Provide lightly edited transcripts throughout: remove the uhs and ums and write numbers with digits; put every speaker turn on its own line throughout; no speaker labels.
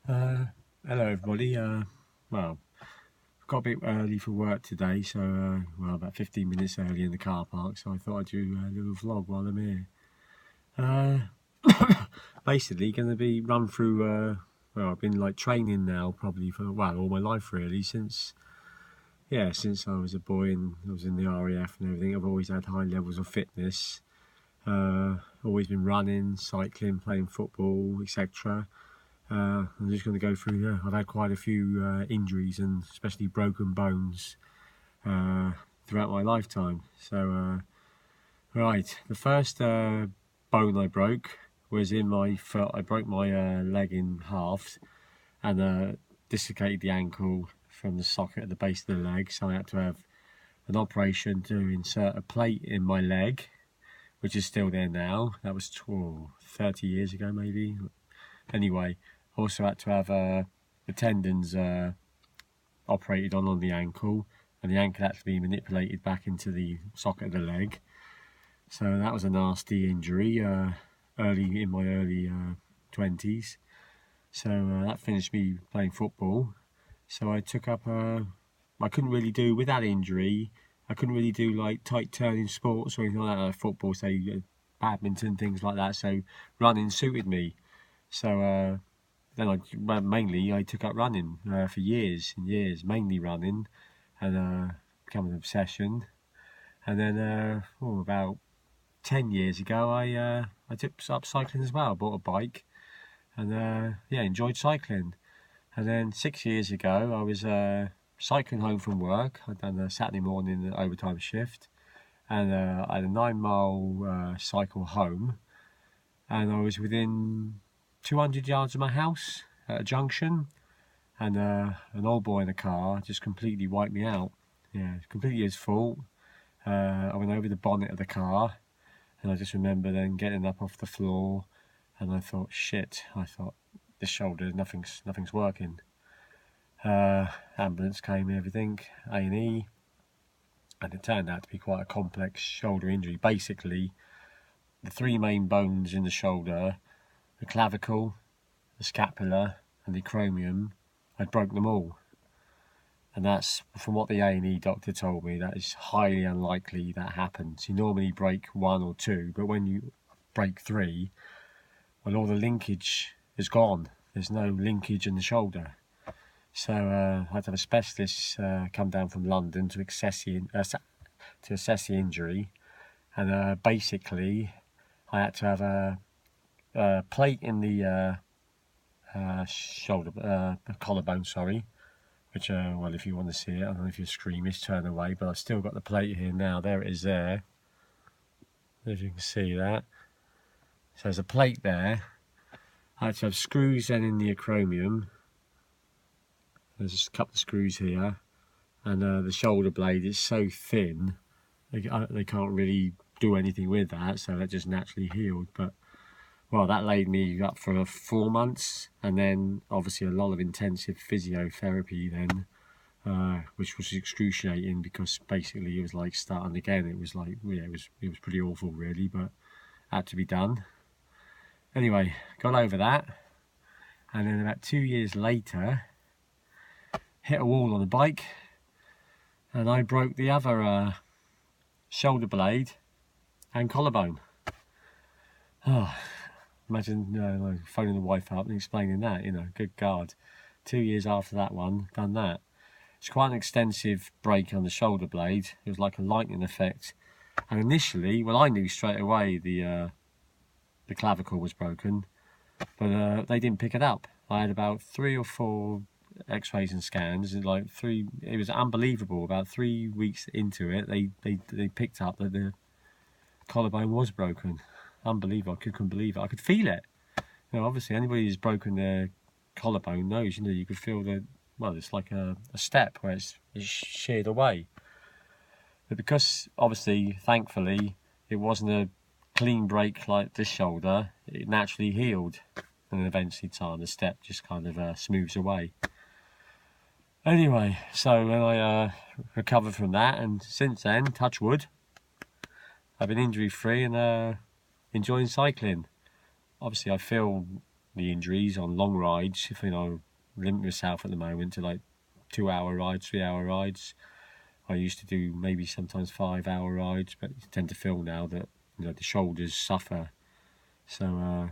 Uh, Hello everybody. Well, got a bit early for work today, so about 15 minutes early in the car park. So I thought I'd do a little vlog while I'm here. Basically, going to be run through. I've been like training now probably for all my life really since I was a boy and I was in the RAF and everything. I've always had high levels of fitness. Always been running, cycling, playing football, etc. I'm just going to go through. I've had quite a few injuries and especially broken bones throughout my lifetime. So, right, the first bone I broke was in my foot. I broke my leg in half and dislocated the ankle from the socket at the base of the leg. So I had to have an operation to insert a plate in my leg, which is still there now. That was 30 years ago, maybe. Anyway, also had to have the tendons operated on the ankle, and the ankle had to be manipulated back into the socket of the leg. So that was a nasty injury early in my early 20s. So that finished me playing football. So I took up I couldn't really do with that injury. I couldn't really do like tight turning sports or anything like that, like football, say badminton, things like that. So running suited me. So then I took up running for years and years, mainly running, and became an obsession. And then about 10 years ago, I took up cycling as well. I bought a bike and enjoyed cycling. And then 6 years ago, I was cycling home from work. I'd done a Saturday morning overtime shift, and I had a 9 mile cycle home, and I was within 200 yards of my house at a junction, and an old boy in a car just completely wiped me out. Yeah, completely his fault. I went over the bonnet of the car, and I just remember then getting up off the floor, and I thought, shit. I thought, this shoulder, nothing's working. Ambulance came, everything, A&E, and it turned out to be quite a complex shoulder injury. Basically, the three main bones in the shoulder, the clavicle, the scapula, and the acromion, I'd broke them all. And that's, from what the A&E doctor told me, that is highly unlikely that happens. You normally break one or two, but when you break three, well, all the linkage is gone. There's no linkage in the shoulder. So I had to have a specialist come down from London to assess the injury. And basically, I had to have a plate in the collarbone, which, if you want to see it, I don't know if you're squeamish, turn away, but I've still got the plate here now. There it is there. If you can see that. So there's a plate there. I had to have screws then in the acromion. There's just a couple of screws here. And the shoulder blade is so thin, they can't really do anything with that, so that just naturally healed. But that laid me up for 4 months, and then obviously a lot of intensive physiotherapy then, which was excruciating because basically it was like starting again. It was like, it was pretty awful really, but had to be done. Anyway, got over that, and then about 2 years later, hit a wall on a bike, and I broke the other shoulder blade and collarbone. Imagine phoning the wife up and explaining that, good God. 2 years after that one, done that. It's quite an extensive break on the shoulder blade. It was like a lightning effect. And initially, I knew straight away the clavicle was broken, but they didn't pick it up. I had about 3 or 4 x-rays and scans, and it was unbelievable. About 3 weeks into it, they picked up that the collarbone was broken. Unbelievable. I couldn't believe it. I could feel it. Obviously anybody who's broken their collarbone knows, you could feel it's like a step where it's sheared away. But because obviously, thankfully, it wasn't a clean break like this shoulder, it naturally healed, and then eventually the step just kind of smooths away. Anyway, so when I recovered from that, and since then, touch wood, I've been injury free and enjoying cycling. Obviously I feel the injuries on long rides. If I limit myself at the moment to like 2-hour rides, 3-hour rides. I used to do maybe sometimes 5-hour rides, but I tend to feel now that the shoulders suffer. So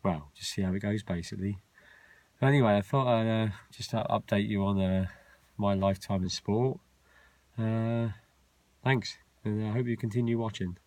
well, just see how it goes basically. But anyway, I thought I'd just update you on my lifetime in sport. Thanks, and I hope you continue watching.